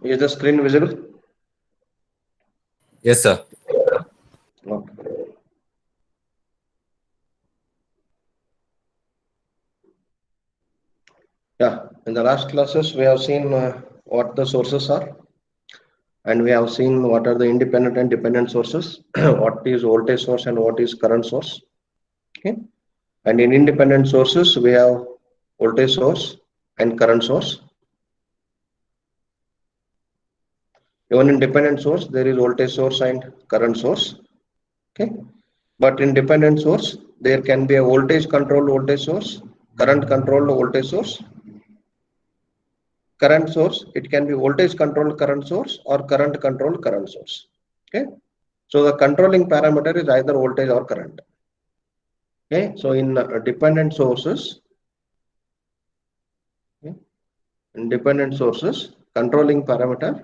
Is the screen visible? Yes, sir. Okay. Yeah, in the last classes, we have seen what the sources are, and we have seen what are the independent and dependent sources, what is voltage source and what is current source. Okay, and in independent sources, we have voltage source and current source. Even in dependent source, there is voltage source and current source. Okay, but in dependent source, there can be a voltage controlled voltage source, current controlled voltage source, current source. It can be voltage controlled current source or current controlled current source. Okay, so the controlling parameter is either voltage or current. Okay, so in dependent sources, okay, in dependent sources, controlling parameter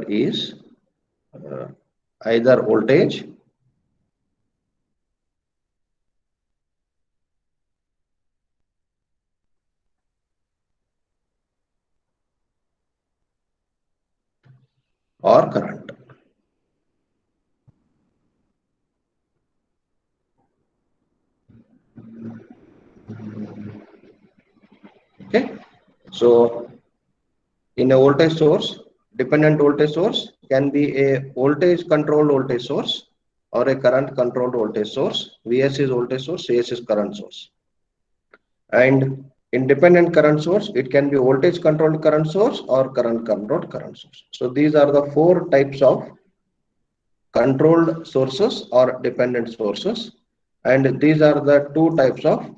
is either voltage or current. Okay, so in a voltage source, dependent voltage source can be a voltage controlled voltage source or a current controlled voltage source. Vs is voltage source, Cs is current source. And independent current source, it can be voltage controlled current source or current controlled current source. So these are the four types of controlled sources or dependent sources, and these are the two types of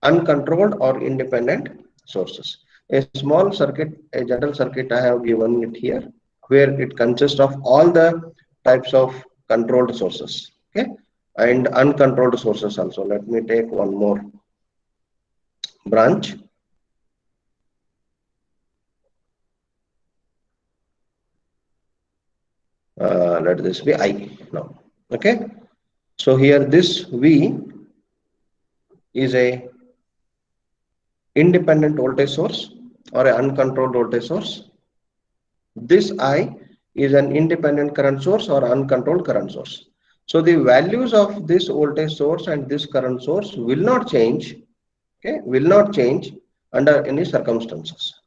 uncontrolled or independent sources. A small circuit, a general circuit, I have given it here, where it consists of all the types of controlled sources, okay, and uncontrolled sources also. Let me take one more branch. Let this be I now. Okay, so here this V is a independent voltage source or an uncontrolled voltage source. This I is an independent current source or uncontrolled current source. So the values of this voltage source and this current source will not change, okay, will not change under any circumstances.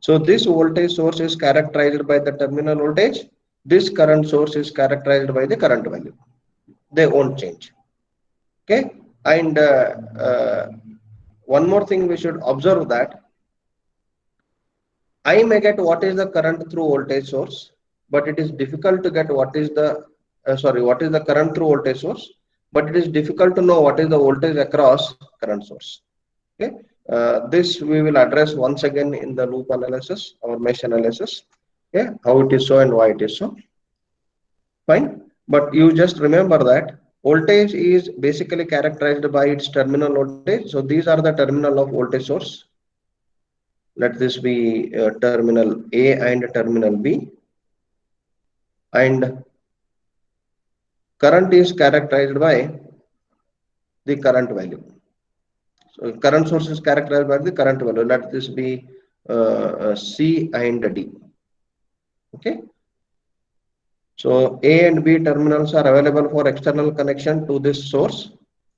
So this voltage source is characterized by the terminal voltage. This current source is characterized by the current value. They won't change. Okay, and one more thing we should observe that I may get what is the current through voltage source, but it is difficult to get what is the what is the current through voltage source, but it is difficult to know what is the voltage across current source. Okay, this we will address once again in the loop analysis or mesh analysis. Okay, how it is so and why it is so. Fine, but you just remember that voltage is basically characterized by its terminal voltage. So these are the terminal of voltage source. Let this be terminal A and terminal B, and current is characterized by the current value. So current source is characterized by the current value. Let this be C and D. Okay, so A and B terminals are available for external connection to this source.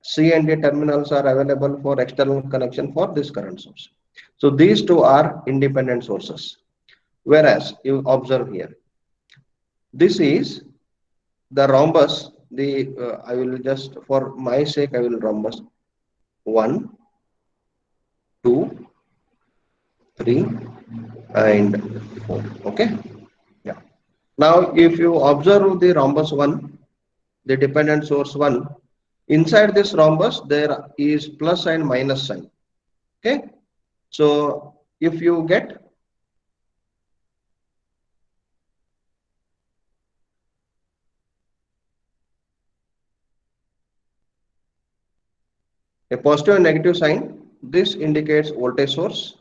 C and D terminals are available for external connection for this current source. So these two are independent sources. Whereas you observe here, this is the rhombus. The I will just, for my sake, I will rhombus 1, 2, 3, and 4. Okay. Yeah. Now, if you observe the rhombus 1, the dependent source 1, inside this rhombus there is plus and minus sign. Okay, so if you get a positive and negative sign, this indicates voltage source.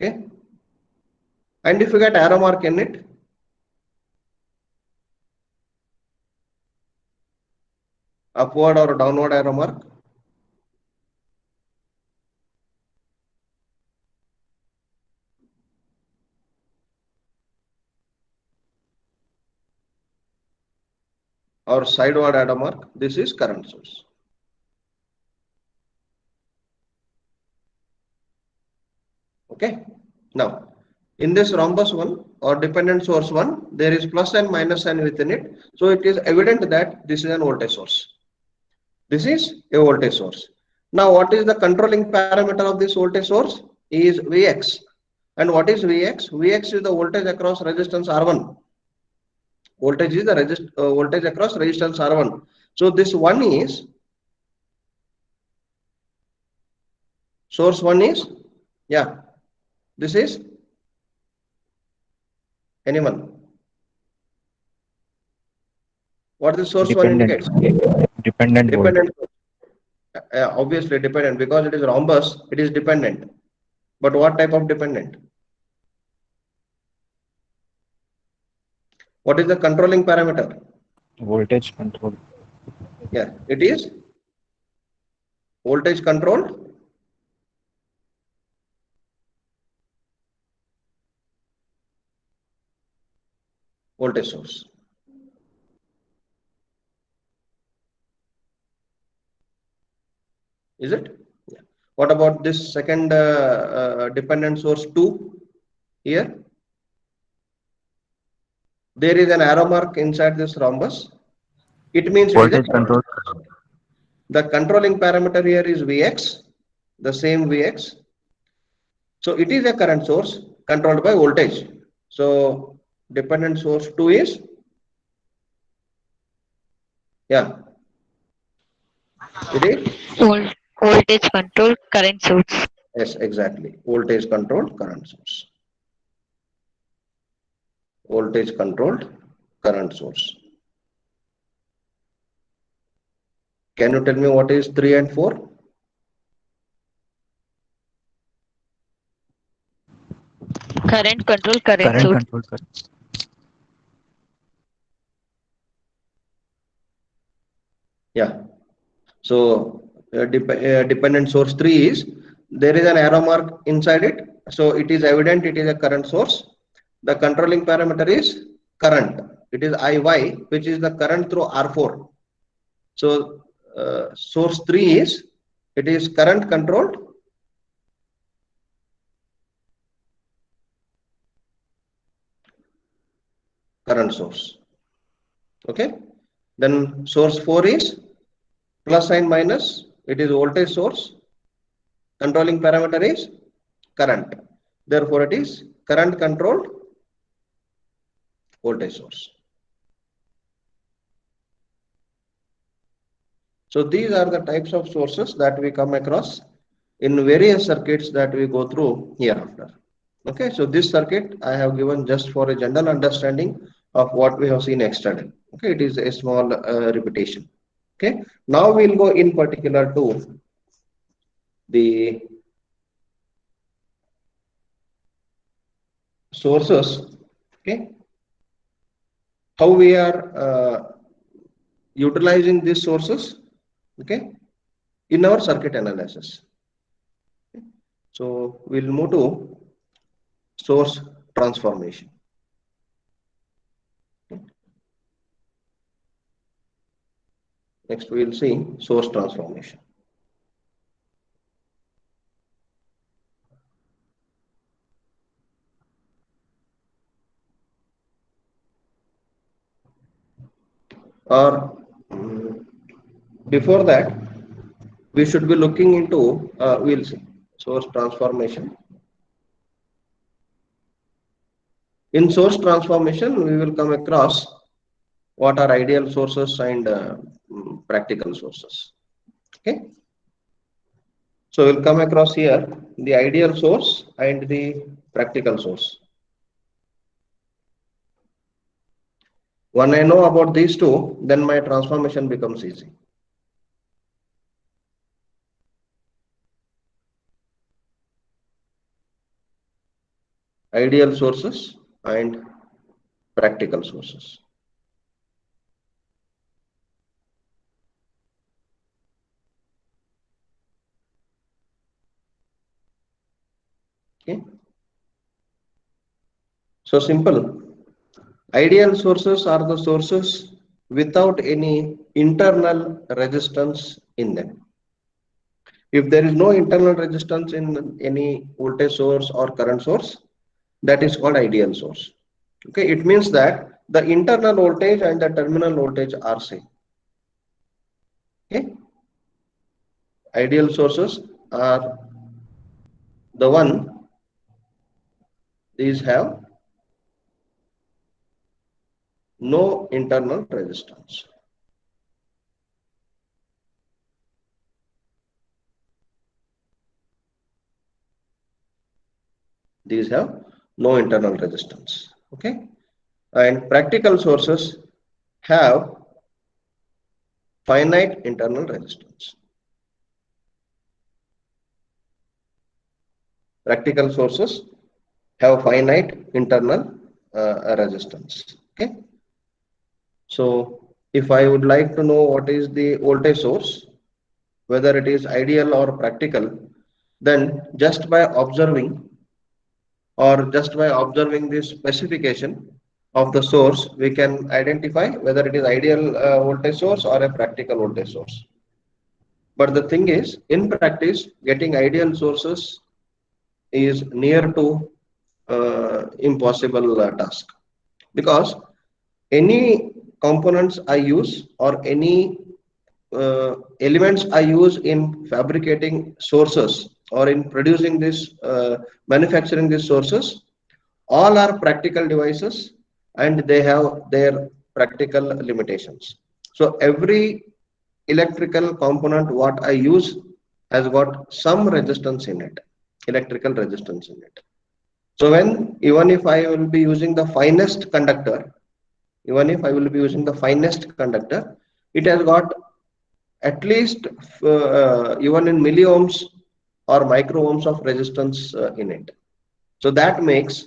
Okay, and if you get arrow mark in it, upward or downward arrow mark, or sideward arrow mark, this is current source. Okay, now in this rhombus one or dependent source one, there is plus and minus sign within it. So it is evident that this is an voltage source. This is a voltage source. Now what is the controlling parameter of this voltage source? Is Vx. And what is Vx? Vx is the voltage across resistance R1. Voltage is the voltage across resistance R1. So this one is, source one is, yeah, this is anyone. What the source one Dependent. indicates? Dependent voltage. Dependent. Obviously dependent, because it is rhombus, it is dependent. But what type of dependent? What is the controlling parameter? Voltage control. Yeah, it is voltage controlled voltage source. Is it? Yeah. What about this second dependent source 2 here? There is an arrow mark inside this rhombus. It means it is a Voltage current. control. The controlling parameter here is Vx, the same Vx. So it is a current source controlled by voltage. So dependent source 2 is, yeah, it is, Voltage control current source. yes, exactly, voltage controlled current source. Voltage controlled current source. Can you tell me what is 3 and 4? Current control current Current source. control. Yeah. So dependent source 3 is, there is an arrow mark inside it. So it is evident it is a current source. The controlling parameter is current. It is IY, which is the current through R4. So source 3 is, it is current controlled current source. Okay. Then source 4 is plus and minus. It is voltage source. Controlling parameter is current. Therefore, it is current controlled voltage source. So these are the types of sources that we come across in various circuits that we go through hereafter. Okay, so this circuit I have given just for a general understanding of what we have seen yesterday. Okay, it is a small repetition. Okay, now we'll go in particular to the sources. Okay, how we are utilizing these sources. Okay, in our circuit analysis. So we'll move to source transformation. Next, we will see source transformation. Or before that, we should be looking into, we'll see, source transformation. In source transformation, we will come across what are ideal sources and practical sources. Okay. So we'll come across here the ideal source and the practical source. When I know about these two, then my transformation becomes easy. Ideal sources and practical sources. Okay. So simple. Ideal sources are the sources without any internal resistance in them. If there is no internal resistance in any voltage source or current source, that is called ideal source. Okay, it means that the internal voltage and the terminal voltage are same. Okay, ideal sources are the one these have no internal resistance. These have no internal resistance. Okay, and practical sources have finite internal resistance. Practical sources have finite internal resistance. Okay, so if I would like to know what is the voltage source, whether it is ideal or practical, then just by observing the specification of the source, we can identify whether it is ideal voltage source or a practical voltage source. But the thing is, in practice, getting ideal sources is near to impossible task, because any components I use or any elements I use in fabricating sources or in producing this manufacturing these sources, all are practical devices and they have their practical limitations. So every electrical component what I use has got some resistance in it, electrical resistance in it. So even if I will be using the finest conductor, even if I will be using the finest conductor, it has got at least even in milliohms or microohms of resistance in it. So that makes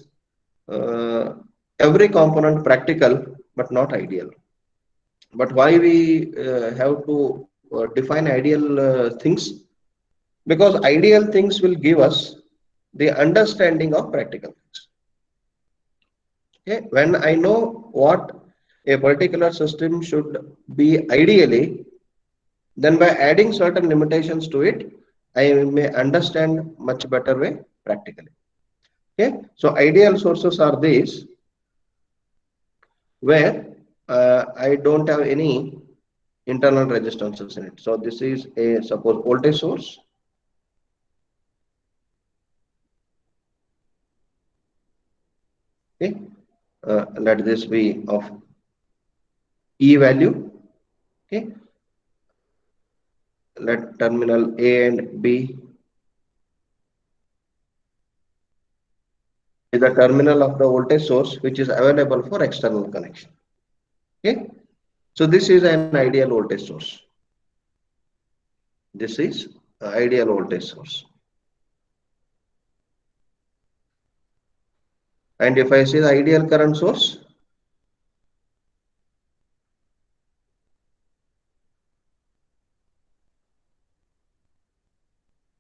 uh, every component practical but not ideal. But why we have to define ideal things? Because ideal things will give us the understanding of practical things. Okay? When I know what a particular system should be ideally, then by adding certain limitations to it, I may understand much better way practically. Okay, so ideal sources are these where I don't have any internal resistances in it. So this is a suppose voltage source. Okay, let this be of E value. Okay, let terminal A and B is the terminal of the voltage source which is available for external connection. Okay, so this is an ideal voltage source. This is ideal voltage source. And if I see the ideal current source,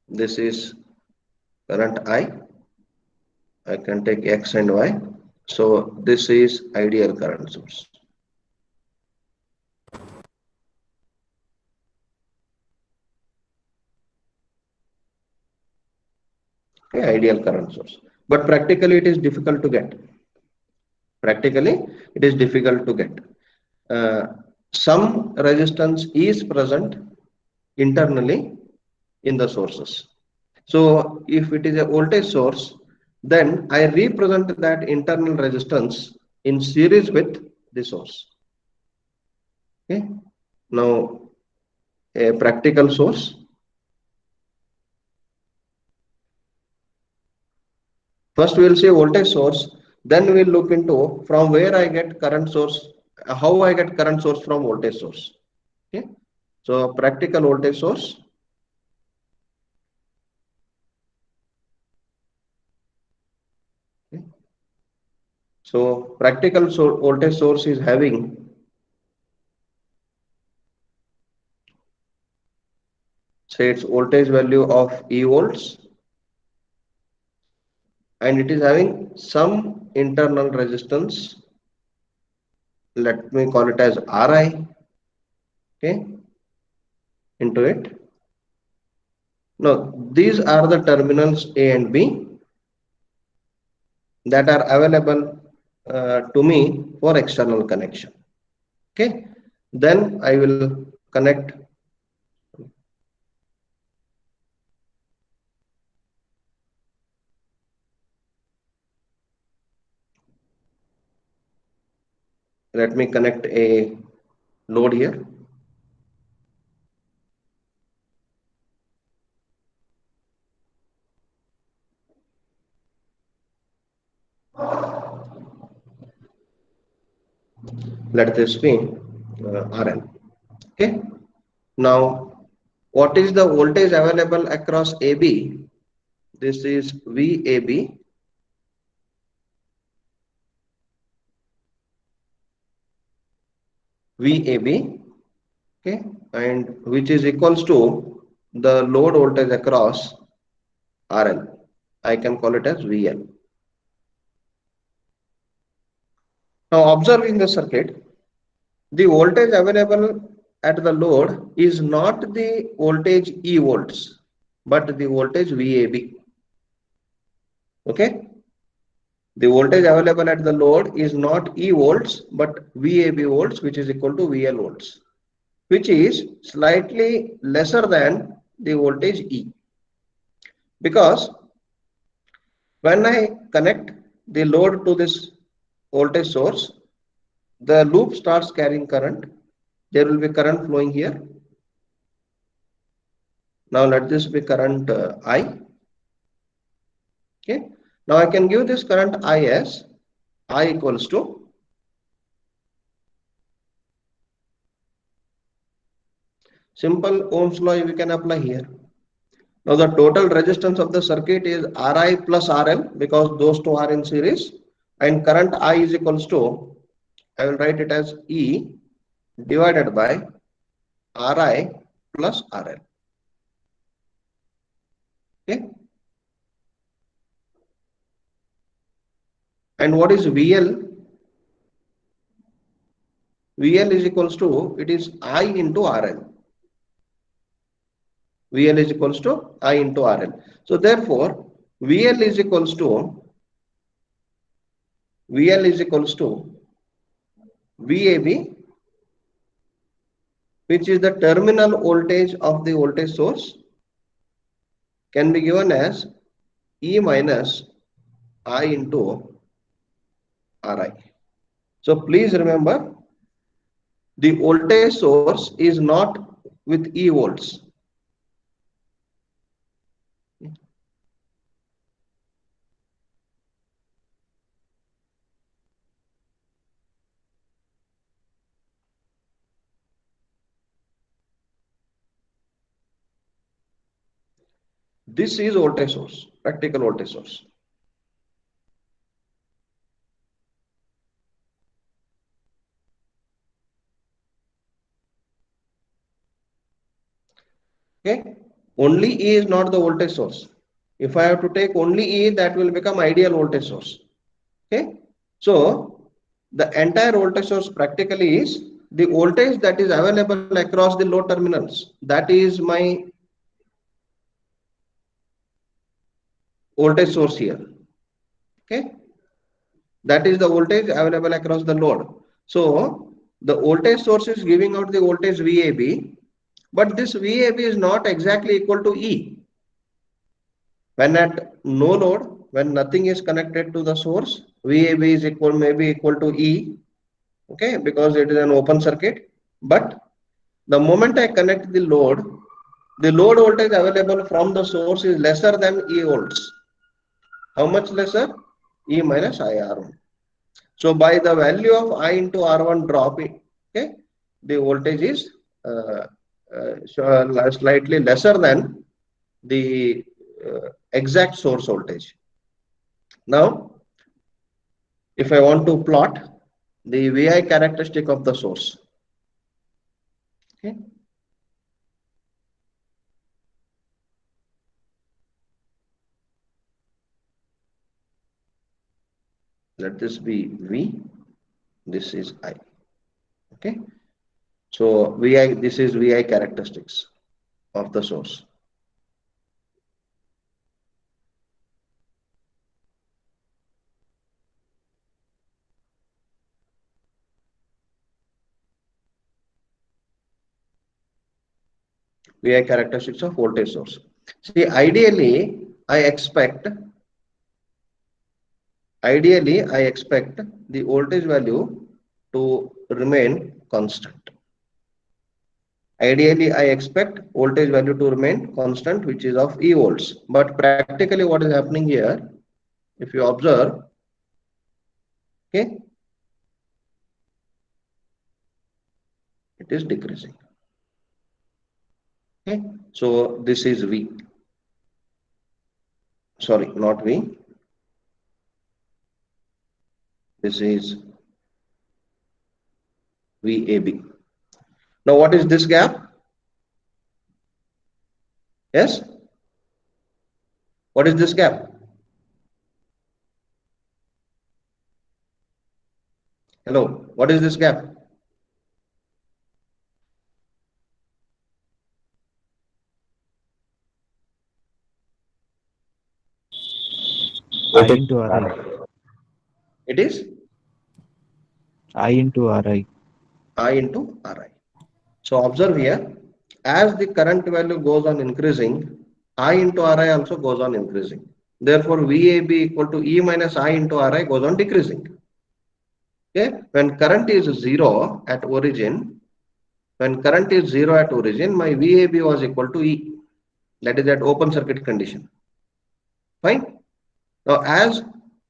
this is current I. I can take X and Y. So this is ideal current source. Okay, ideal current source. But practically it is difficult to get. Practically it is difficult to get. Some resistance is present internally in the sources. So if it is a voltage source, then I represent that internal resistance in series with the source. Okay. Now a practical source. First we will see voltage source, then we will look into from where I get current source, how I get current source from voltage source. Okay. So practical voltage source. Okay. So practical voltage source is having say its voltage value of E volts, and it is having some internal resistance. Let me call it as Ri, okay, into it. Now these are the terminals A and B that are available to me for external connection. Okay, then I will connect. Let me connect a load here. Let this be Rn. Okay. Now, what is the voltage available across AB? This is VAB. VAB, okay, and which is equals to the load voltage across RL. I can call it as VL. Now, observing the circuit, the voltage available at the load is not the voltage E volts, but the voltage VAB. Okay, the voltage available at the load is not E volts, but VAB volts, which is equal to VL volts, which is slightly lesser than the voltage E. Because when I connect the load to this voltage source, the loop starts carrying current. There will be current flowing here. Now let this be current I. Okay. Now I can give this current I as I equals to simple Ohm's law we can apply here. Now the total resistance of the circuit is Ri plus RL because those two are in series, and current I is equals to, I will write it as E divided by Ri plus RL. Okay. And what is VL? VL is equals to, it is I into RL. VL is equals to I into RL. So therefore, VL is equals to VAB, which is the terminal voltage of the voltage source, can be given as E minus I into Ri. So please remember, the voltage source is not with E volts. This is voltage source, practical voltage source. Okay, only E is not the voltage source. If I have to take only E, that will become ideal voltage source. Okay, so the entire voltage source practically is the voltage that is available across the load terminals. That is my voltage source here. Okay, that is the voltage available across the load. So the voltage source is giving out the voltage VAB, but this VAB is not exactly equal to E. When at no load, when nothing is connected to the source, VAB is equal, maybe equal to E, okay, because it is an open circuit. But the moment I connect the load voltage available from the source is lesser than E volts. How much lesser? E minus IR1. So by the value of I into R1 drop, okay, the voltage is slightly lesser than the exact source voltage. Now, if I want to plot the VI characteristic of the source, okay, let this be V, this is I. Okay, so VI, this is VI characteristics of the source. VI characteristics of voltage source. See, ideally, I expect the voltage value to remain constant. Ideally, I expect voltage value to remain constant, which is of E volts. But practically, what is happening here, if you observe, okay, it is decreasing. Okay, so this is V. Sorry, not V. This is VAB. Now, what is this gap? Yes? What is this gap? Hello, what is this gap? I into Ri. It is I into Ri. I into Ri. So observe here, as the current value goes on increasing, I into Ri also goes on increasing. Therefore, VAB equal to E minus I into Ri goes on decreasing. Okay, when current is zero at origin, my VAB was equal to E. That is at open circuit condition. Fine. Now, as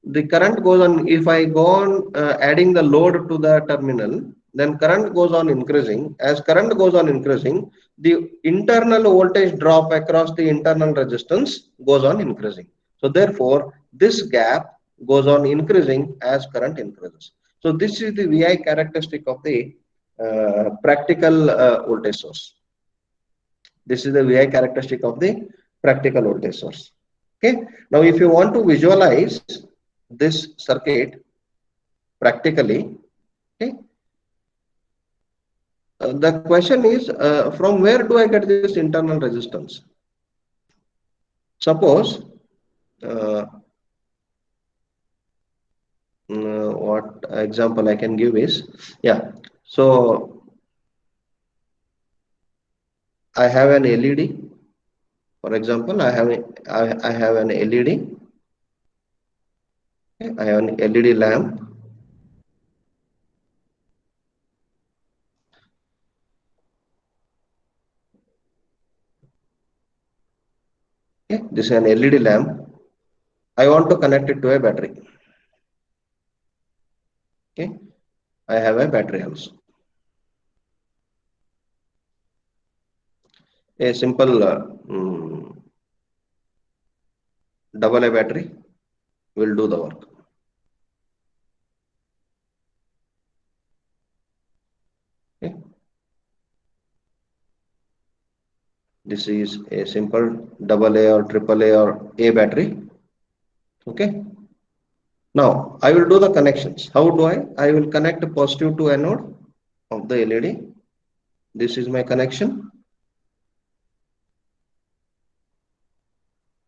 the current goes on, if I go on adding the load to the terminal, then current goes on increasing. As current goes on increasing, the internal voltage drop across the internal resistance goes on increasing. So therefore, this gap goes on increasing as current increases. So this is the VI characteristic of the practical voltage source. This is the VI characteristic of the practical voltage source. Okay. Now, if you want to visualize this circuit practically, okay, the question is from where do I get this internal resistance? Suppose what example I can give is, yeah, so I have an LED. For example, I have an LED. Okay, I have an LED lamp. Okay, this is an LED lamp. I want to connect it to a battery. Okay, I have a battery also. A simple double A battery will do the work. Okay. This is a simple double A or triple A or A battery. Okay. Now I will do the connections. How do I? I will connect positive to anode of the LED. This is my connection.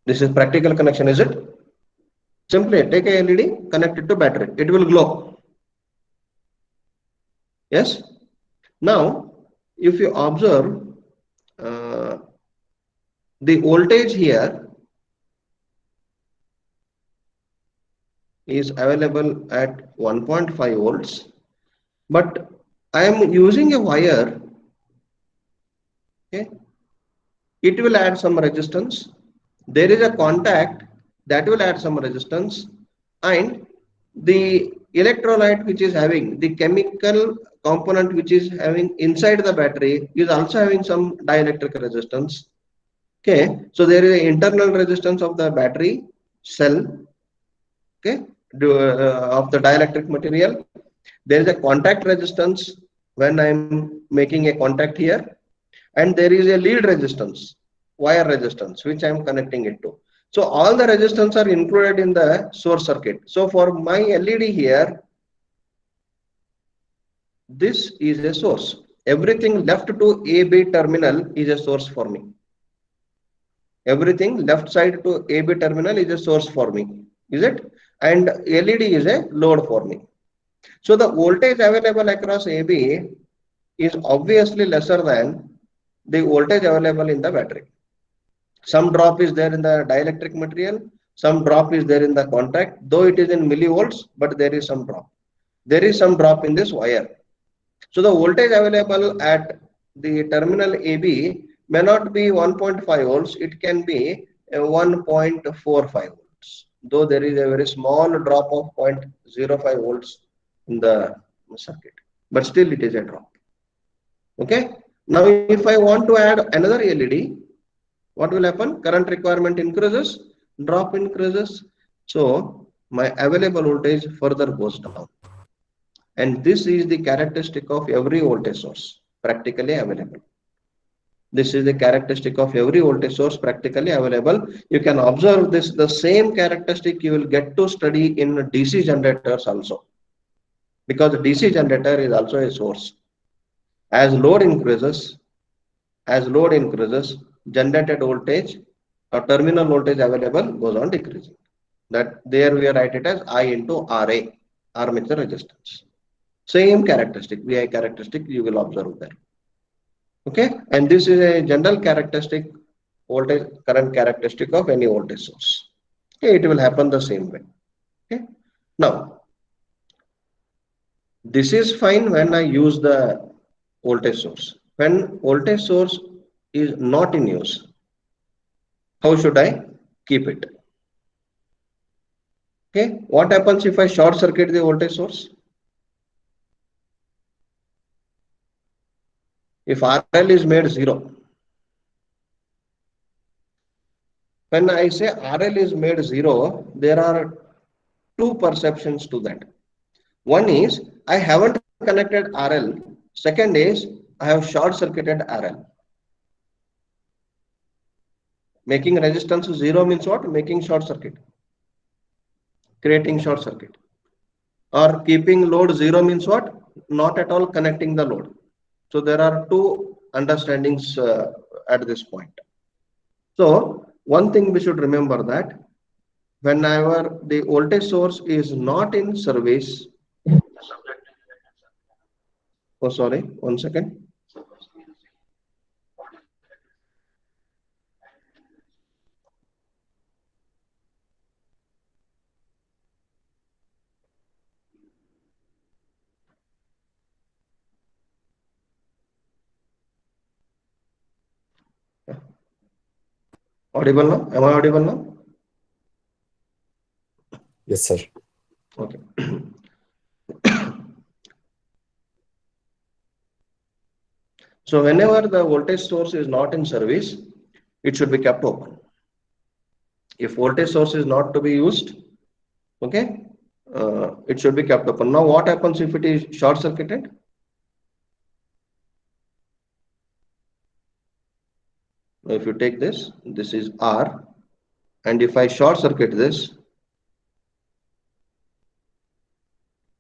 This is practical connection, is it? Simply take a LED, connect it to battery. It will glow. Yes. Now, if you observe the voltage here is available at 1.5 volts, but I am using a wire. Okay, it will add some resistance. There is a contact that will add some resistance, and the electrolyte which is having the chemical component which is having inside the battery is also having some dielectric resistance. Okay, so there is an internal resistance of the battery cell. Okay, of the dielectric material. There is a contact resistance when I'm making a contact here, and there is a lead resistance, wire resistance, which I'm connecting it to. So all the resistance are included in the source circuit. So for my LED here, this is a source. Everything left to AB terminal is a source for me. Everything left side to AB terminal is a source for me. Is it? And LED is a load for me. So the voltage available across AB is obviously lesser than the voltage available in the battery. Some drop is there in the dielectric material, some drop is there in the contact, though it is in millivolts, but there is some drop. There is some drop in this wire. So the voltage available at the terminal AB may not be 1.5 volts, it can be 1.45 volts. Though there is a very small drop of 0.05 volts in the circuit, but still it is a drop. Okay. Now if I want to add another LED, what will happen? Current requirement increases, drop increases. So my available voltage further goes down. And this is the characteristic of every voltage source practically available. This is the characteristic of every voltage source practically available. You can observe this, the same characteristic you will get to study in DC generators also. Because DC generator is also a source. As load increases, generated voltage or terminal voltage available goes on decreasing. That there we write it as I into RA, armature resistance. Same characteristic, VI characteristic you will observe there. Okay, and this is a general characteristic, voltage current characteristic of any voltage source. Okay, it will happen the same way. Okay, now this is fine when I use the voltage source. When voltage source is not in use, how should I keep it? Okay, what happens if I short circuit the voltage source? If RL is made 0, when I say RL is made 0, there are two perceptions to that. One is I haven't connected RL. Second is I have short circuited RL. Making resistance 0 means what? Making short circuit. Creating short circuit. Or keeping load 0 means what? Not at all connecting the load. So there are two understandings at this point. So one thing we should remember that whenever the voltage source is not in service, oh sorry, 1 second. Audible now? Am I audible now? Yes, sir. Okay. So whenever the voltage source is not in service, it should be kept open. If voltage source is not to be used, okay, it should be kept open. Now what happens if it is short circuited? If you take this, this is R, and if I short circuit this,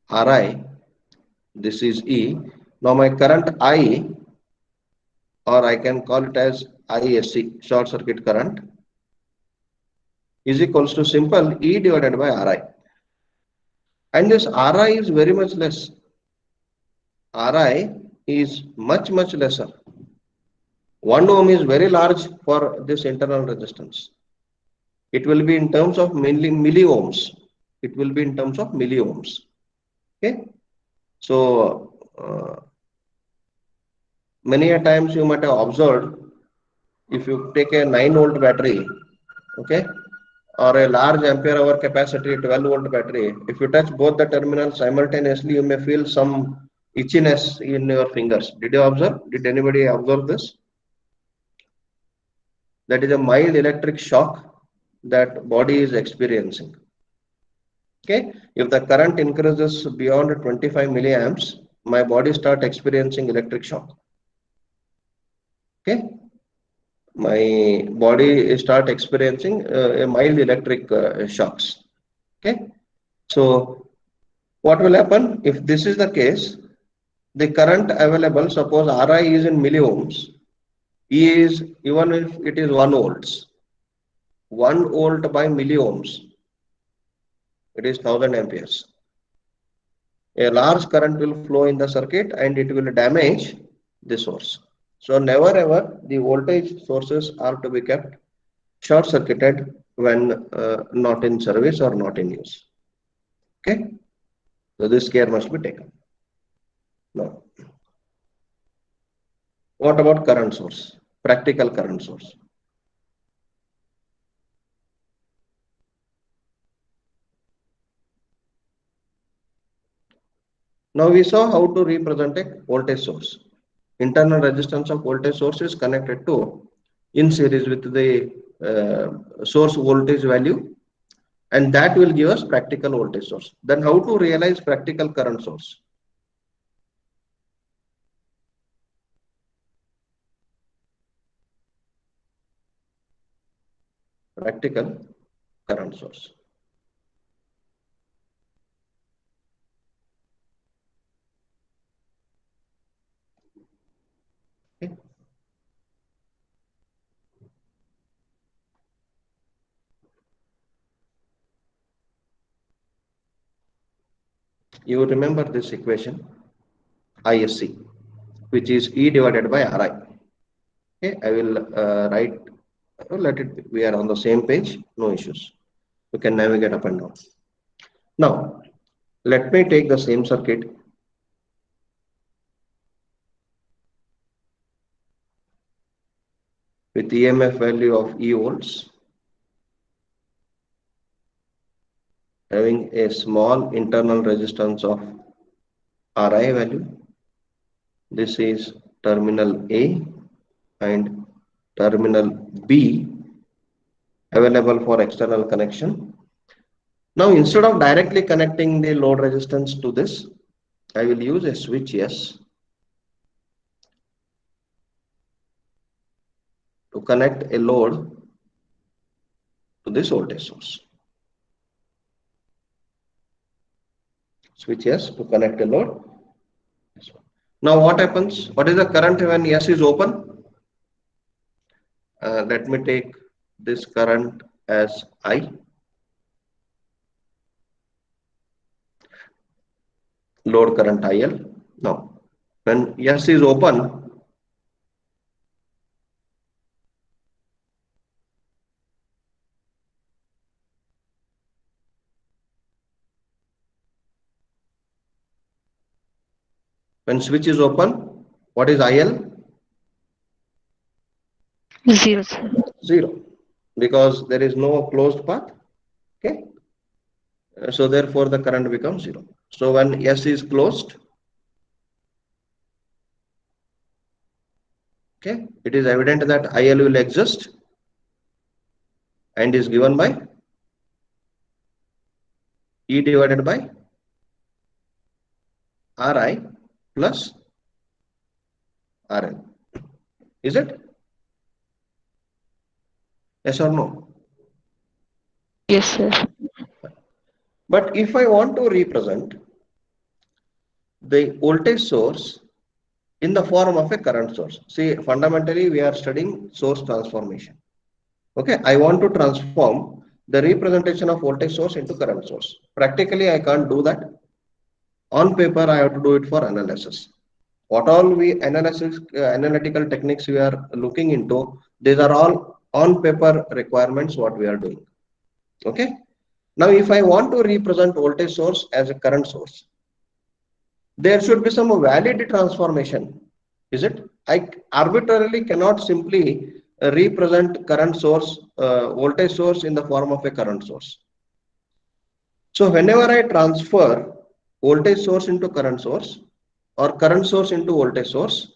Ri, this is E. Now my current I, or I can call it as ISC, short circuit current, is equals to simple E divided by Ri. And this Ri is very much less. Ri is much lesser. 1 ohm is very large for this internal resistance. It will be in terms of milliohms. It will be in terms of milliohms. Okay. So many a times you might have observed, if you take a 9-volt battery, okay, or a large ampere hour capacity 12-volt battery, if you touch both the terminals simultaneously, you may feel some itchiness in your fingers. Did you observe? Did anybody observe this? That is a mild electric shock that body is experiencing. Okay, if the current increases beyond 25 milliamps, my body start experiencing electric shock. Okay, my body start experiencing a mild electric shocks. Okay, so what will happen if this is the case? The current available, suppose Ri is in milliohms, E is, even if it is 1 volts, 1 volt by milliohms, it is 1000 amperes. A large current will flow in the circuit and it will damage the source. So never ever the voltage sources are to be kept short circuited when not in service or not in use. Okay, so this care must be taken. Now, what about current source? Practical current source. Now we saw how to represent a voltage source. Internal resistance of voltage source is connected to in series with the source voltage value, and that will give us practical voltage source. Then how to realize practical current source? Practical current source. Okay. You remember this equation ISC, which is E divided by Ri. Okay, I will write, let it be, we are on the same page, no issues. You can navigate up and down. Now, let me take the same circuit. With EMF value of E volts, having a small internal resistance of Ri value. This is terminal A and terminal B available for external connection. Now, instead of directly connecting the load resistance to this, I will use a switch S to connect a load to this voltage source. Switch S to connect a load. Now what happens? What is the current when S is open? Let me take this current as I. Load current IL. Now, when S is open, when switch is open, what is IL? 0, sir. 0, because there is no closed path. Okay. So therefore the current becomes 0. So when S is closed, okay, it is evident that IL will exist and is given by E divided by Ri plus RL. Is it? Yes or no? Yes, sir. But if I want to represent the voltage source in the form of a current source, see, fundamentally we are studying source transformation. Okay, I want to transform the representation of voltage source into current source. Practically, I can't do that. On paper, I have to do it for analysis. What all we analytical techniques we are looking into, these are all on paper requirements what we are doing. Okay. Now, if I want to represent voltage source as a current source, there should be some valid transformation. Is it? I arbitrarily cannot simply represent current source, voltage source in the form of a current source. So whenever I transfer voltage source into current source or current source into voltage source,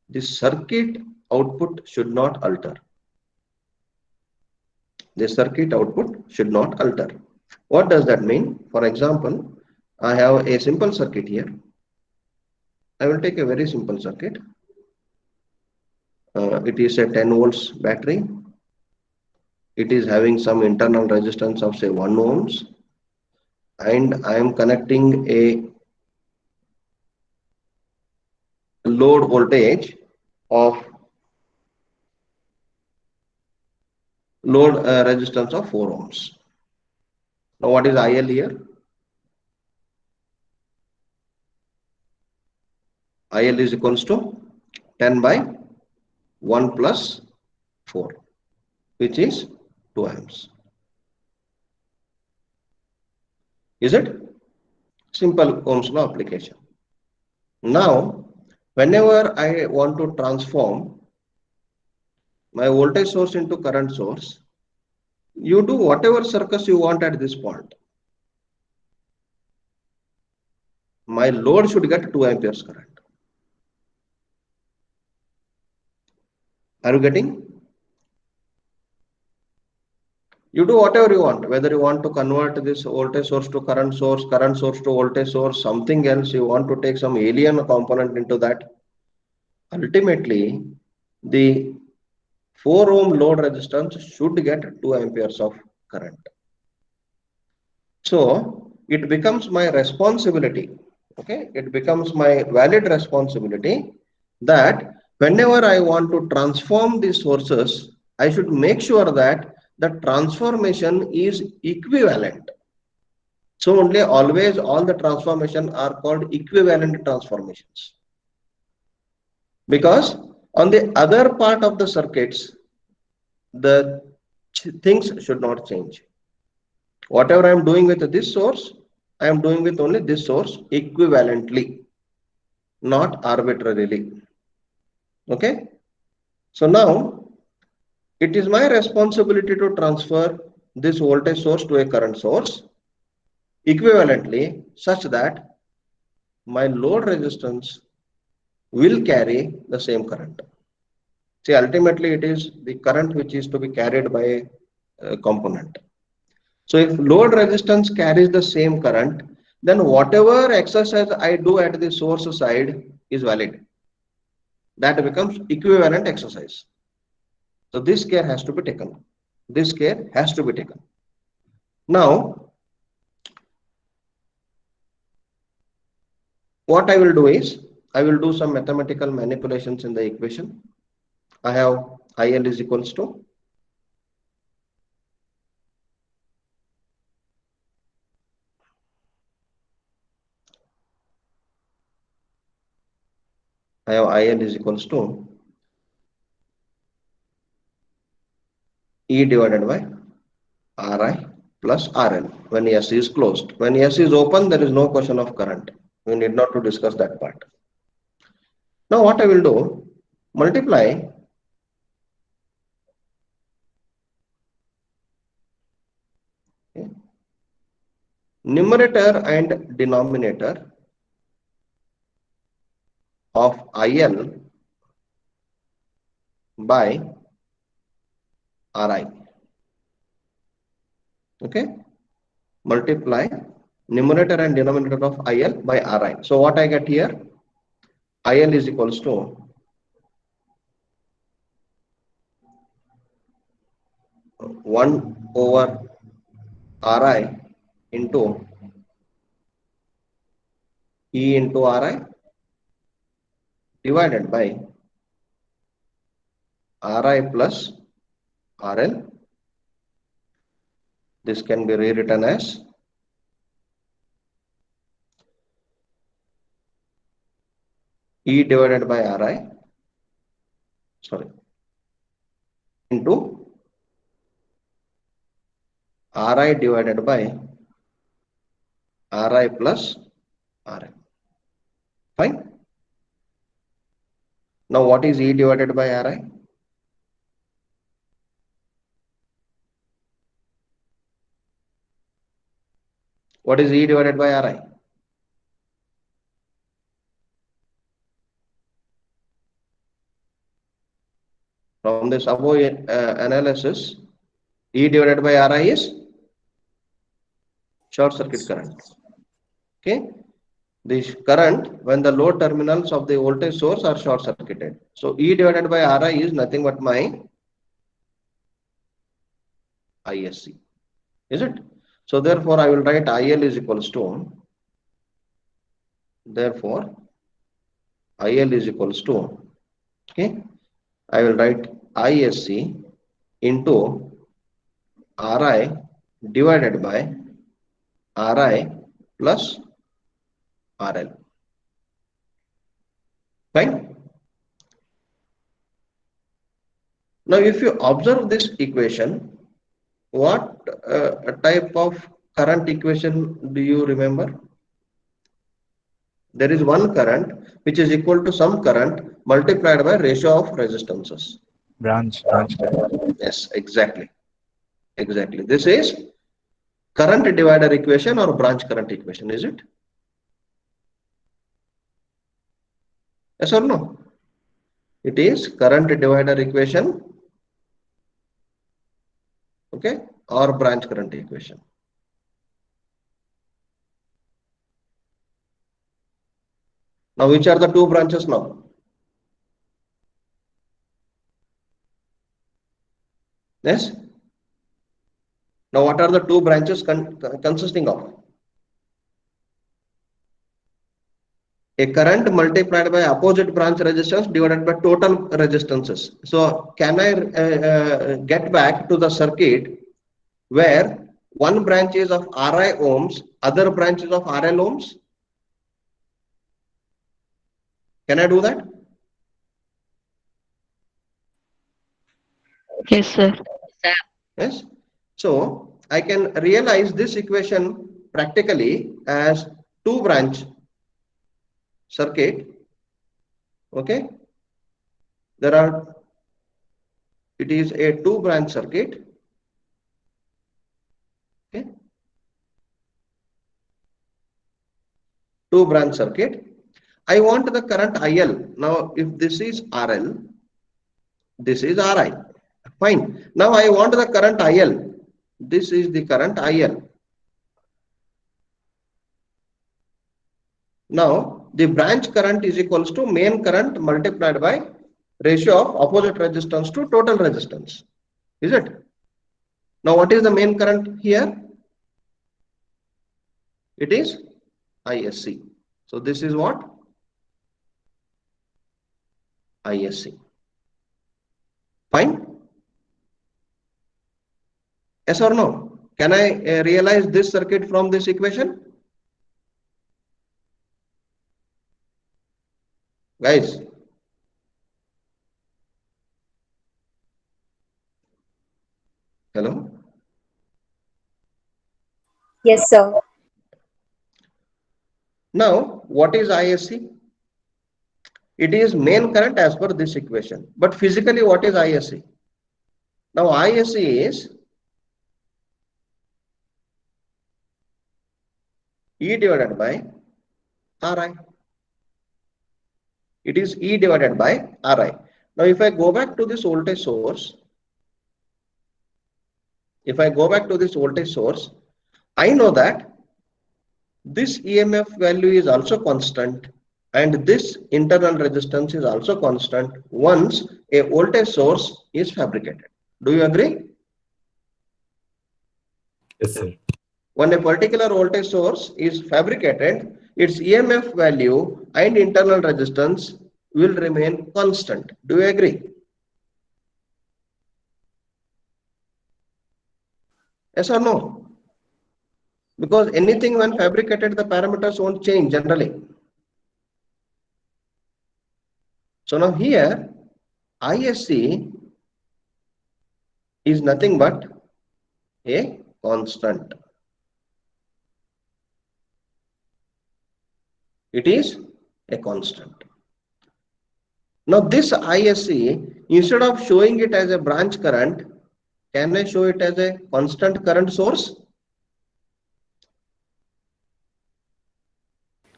the circuit output should not alter. The circuit output should not alter. What does that mean? For example, I have a simple circuit here. I will take a very simple circuit. It is a 10 volts battery. It is having some internal resistance of say 1 ohms, and I am connecting a load voltage of load resistance of 4 ohms. Now what is IL here? IL is equals to 10 by 1 plus 4, which is 2 amps. Is it? Simple Ohm's law application. Now, whenever I want to transform my voltage source into current source, you do whatever circus you want at this point. My load should get 2 amperes current. Are you getting? You do whatever you want, whether you want to convert this voltage source to current source to voltage source, something else, you want to take some alien component into that. Ultimately, the 4 ohm load resistance should get 2 amperes of current. So it becomes my responsibility, okay? It becomes my valid responsibility that whenever I want to transform these sources, I should make sure that the transformation is equivalent. So only always all the transformation are called equivalent transformations. Because on the other part of the circuits, the things should not change. Whatever I am doing with this source, I am doing with only this source equivalently, not arbitrarily. Okay. So now it is my responsibility to transfer this voltage source to a current source equivalently such that my load resistance will carry the same current. See, ultimately it is the current which is to be carried by a component. So if load resistance carries the same current, then whatever exercise I do at the source side is valid. That becomes equivalent exercise. So this care has to be taken. This care has to be taken. Now, what I will do is, I will do some mathematical manipulations in the equation. I have IL is equals to IL is equals to E divided by Ri plus RL when S is closed. When S is open, there is no question of current. We need not to discuss that part. Now what I will do, multiply numerator and denominator of IL by Ri. Okay, multiply numerator and denominator of IL by Ri. So what I get here, IL is equals to 1 over Ri into E into Ri divided by Ri plus RL. This can be rewritten as E divided by Ri, into Ri divided by Ri plus RL. Fine. Now what is E divided by Ri? What is E divided by Ri? From this above analysis, E divided by Ri is short circuit current. Okay. The current when the load terminals of the voltage source are short circuited. So E divided by Ri is nothing but my ISC. Is it? So therefore I will write IL is equals to, therefore IL is equals to, okay, I will write ISC into Ri divided by Ri plus RL. Fine. Now if you observe this equation, what type of current equation do you remember? There is one current which is equal to some current multiplied by ratio of resistances. Branch current. Yes, exactly. Exactly. This is current divider equation or branch current equation, is it? Yes or no? It is current divider equation, okay, or branch current equation. Now, which are the two branches now? Yes. Now, what are the two branches consisting of? A current multiplied by opposite branch resistance divided by total resistances. So, can I get back to the circuit where one branch is of Ri ohms, other branch is of RL ohms? Can I do that? Yes, sir. Yes. So I can realize this equation practically as two branch circuit. Okay. It is a two branch circuit. Okay. Two branch circuit. I want the current IL. Now, if this is RL, this is RI. Fine. Now I want the current IL. This is the current IL. Now the branch current is equals to main current multiplied by ratio of opposite resistance to total resistance. Is it? Now what is the main current here? It is ISC. So this is what? ISC. Fine? Yes or no? Can I realize this circuit from this equation? Guys. Hello? Yes, sir. Now, what is ISC? It is main current as per this equation. But physically, what is ISC? Now, ISC is E divided by Ri. It is E divided by Ri. Now, if I go back to this voltage source, I know that this EMF value is also constant and this internal resistance is also constant once a voltage source is fabricated. Do you agree? Yes, sir. When a particular voltage source is fabricated, its EMF value and internal resistance will remain constant. Do you agree? Yes or no? Because anything when fabricated, the parameters won't change generally. So now here, ISC is nothing but a constant. It is a constant. Now this ISC, instead of showing it as a branch current, can I show it as a constant current source?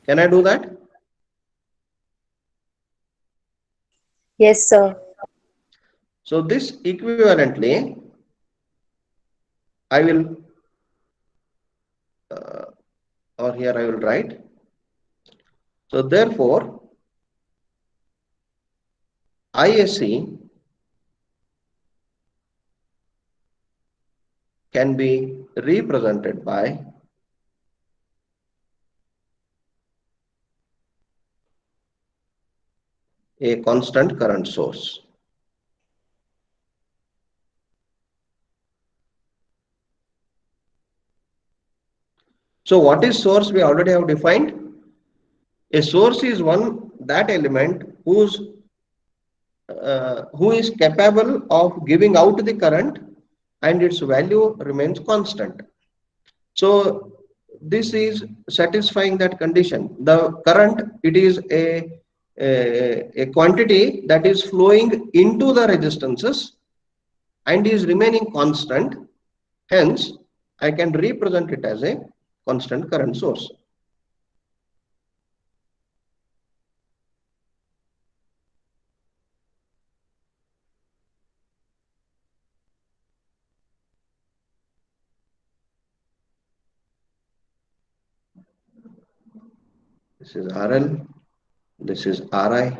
Can I do that? Yes, sir. So this equivalently, I will, or here I will write. So therefore, ISC can be represented by a constant current source. So what is source? We already have defined. A source is that element who is capable of giving out the current and its value remains constant. So this is satisfying that condition. The current, it is a quantity that is flowing into the resistances and is remaining constant. Hence, I can represent it as a constant current source. This is RL, this is RI,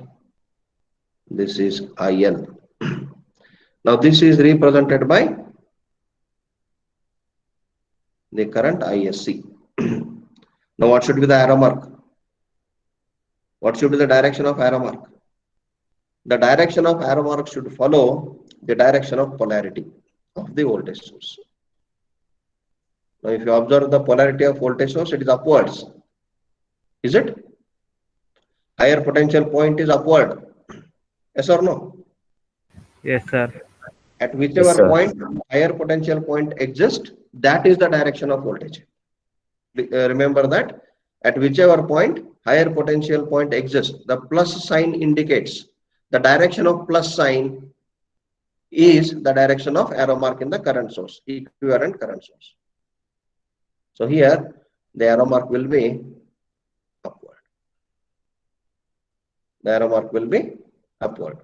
this is IL. Now this is represented by the current ISC. Now what should be the arrow mark? What should be the direction of arrow mark? The direction of arrow mark should follow the direction of polarity of the voltage source. Now if you observe the polarity of voltage source, it is upwards. Is it? Higher potential point is upward. Yes or no? Yes, sir. At Yes, whichever sir. point higher potential point exists, that is the direction of voltage. Remember that at whichever point higher potential point exists, the plus sign indicates the direction of plus sign is the direction of arrow mark in the current source, equivalent current source. So here the arrow mark will be upward. The arrow mark will be upward.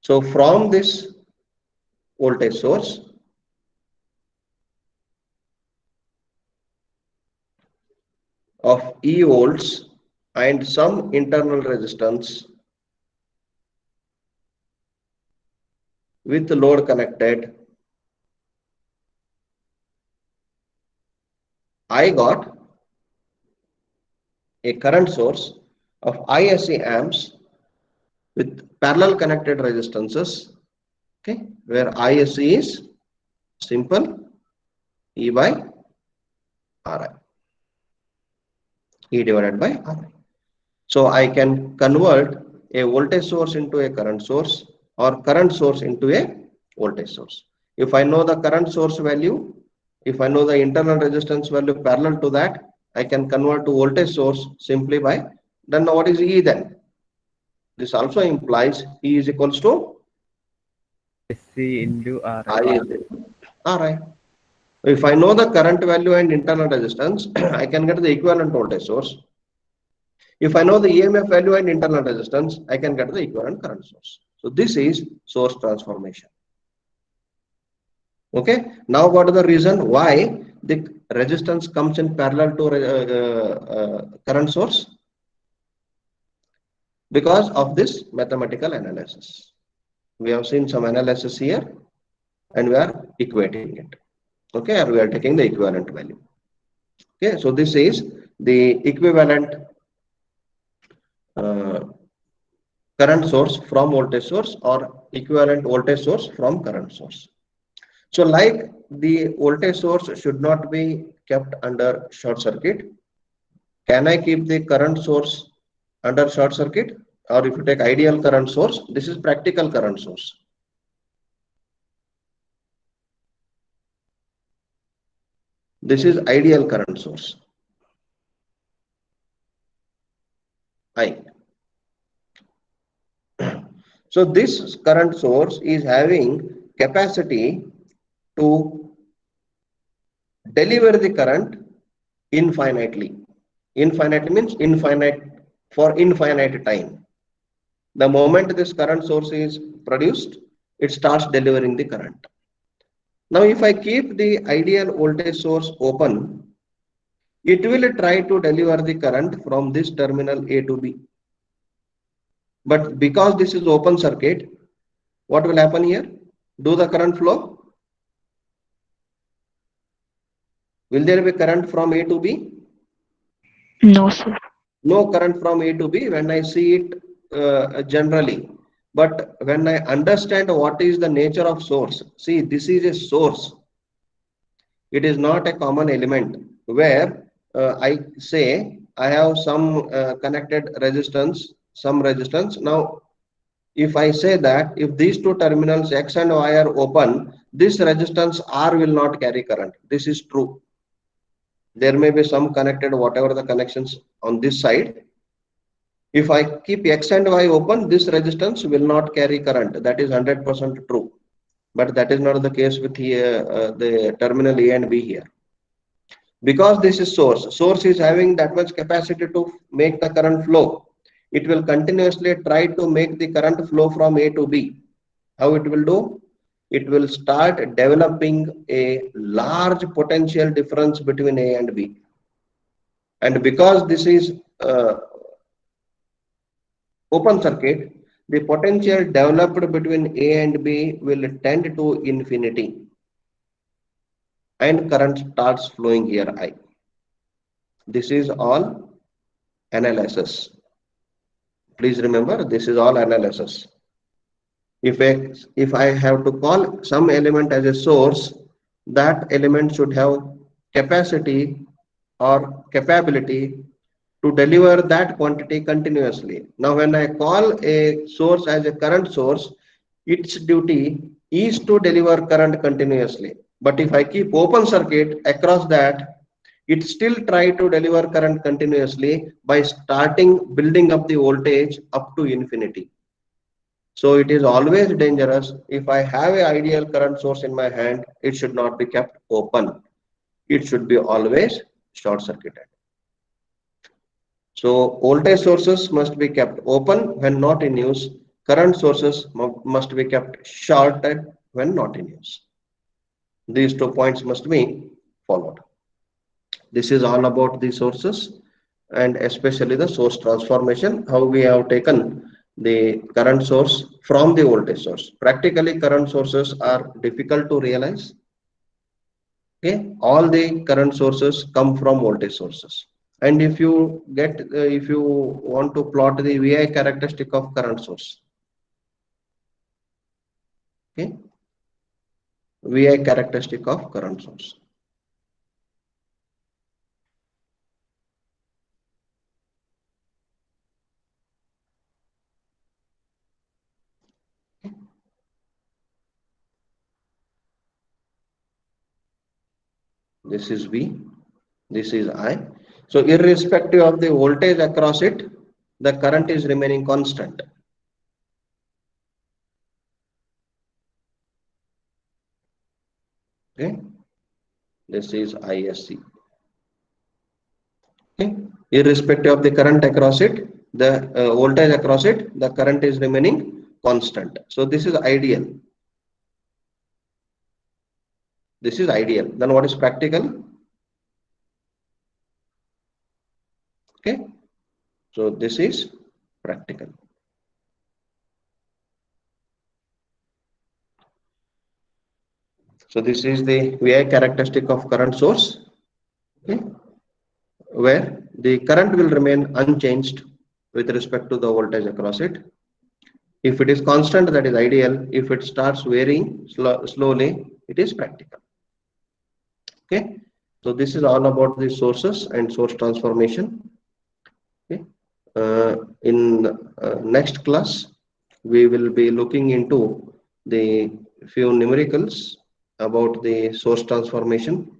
So from this voltage source, of E volts and some internal resistance with load connected, I got a current source of ISC amps with parallel connected resistances, okay, where ISC is simple E by Ri, E divided by Ri. So I can convert a voltage source into a current source or current source into a voltage source. If I know the current source value, if I know the internal resistance value parallel to that, I can convert to voltage source simply by, then what is E then? This also implies E is equals to SC into I RI. is Ri. If I know the current value and internal resistance, I can get the equivalent voltage source. If I know the EMF value and internal resistance, I can get the equivalent current source. So this is source transformation. Okay. Now what is the reason why the resistance comes in parallel to current source? Because of this mathematical analysis. We have seen some analysis here and we are equating it. Okay, or we are taking the equivalent value. Okay, so this is the equivalent current source from voltage source or equivalent voltage source from current source. So like the voltage source should not be kept under short circuit, can I keep the current source under short circuit? Or if you take ideal current source, this is practical current source. This is ideal current source, I. So this current source is having capacity to deliver the current infinitely. Infinite means infinite, for infinite time. The moment this current source is produced, it starts delivering the current. Now, if I keep the ideal voltage source open, it will try to deliver the current from this terminal A to B. But because this is open circuit, what will happen here? Do the current flow? Will there be current from A to B? No, sir. No current from A to B when I see it generally. But when I understand what is the nature of source, see, this is a source. It is not a common element where I say I have some connected resistance, some resistance. Now, if I say that if these two terminals X and Y are open, this resistance R will not carry current. This is true. There may be some connected, whatever the connections on this side. If I keep X and Y open, this resistance will not carry current. That is 100% true. But that is not the case with the terminal A and B here. Because this is source is having that much capacity to make the current flow. It will continuously try to make the current flow from A to B. How it will do? It will start developing a large potential difference between A and B. And because this is open circuit, the potential developed between A and B will tend to infinity. And current starts flowing here I. This is all analysis. Please remember, this is all analysis. If I have to call some element as a source, that element should have capacity or capability to deliver that quantity continuously. Now, when I call a source as a current source, its duty is to deliver current continuously. But if I keep open circuit across that, it still try to deliver current continuously by starting building up the voltage up to infinity. So it is always dangerous. If I have an ideal current source in my hand, it should not be kept open. It should be always short circuited. So voltage sources must be kept open when not in use. Current sources must be kept shorted when not in use. These 2 points must be followed. This is all about the sources and especially the source transformation, how we have taken the current source from the voltage source. Practically, current sources are difficult to realize. Okay, all the current sources come from voltage sources. And if you want to plot the VI characteristic of current source, okay, VI characteristic of current source. This is V, this is I. So irrespective of the voltage across it, the current is remaining constant. Okay, this is ISC. Okay, irrespective of the current across it, the voltage across it, the current is remaining constant. So this is ideal. This is ideal. Then what is practical? Okay, so this is practical. So this is the VI characteristic of current source, okay, where the current will remain unchanged with respect to the voltage across it. If it is constant, that is ideal. If it starts varying slowly, it is practical. Okay, so this is all about the sources and source transformation. Okay, in next class, we will be looking into the few numericals about the source transformation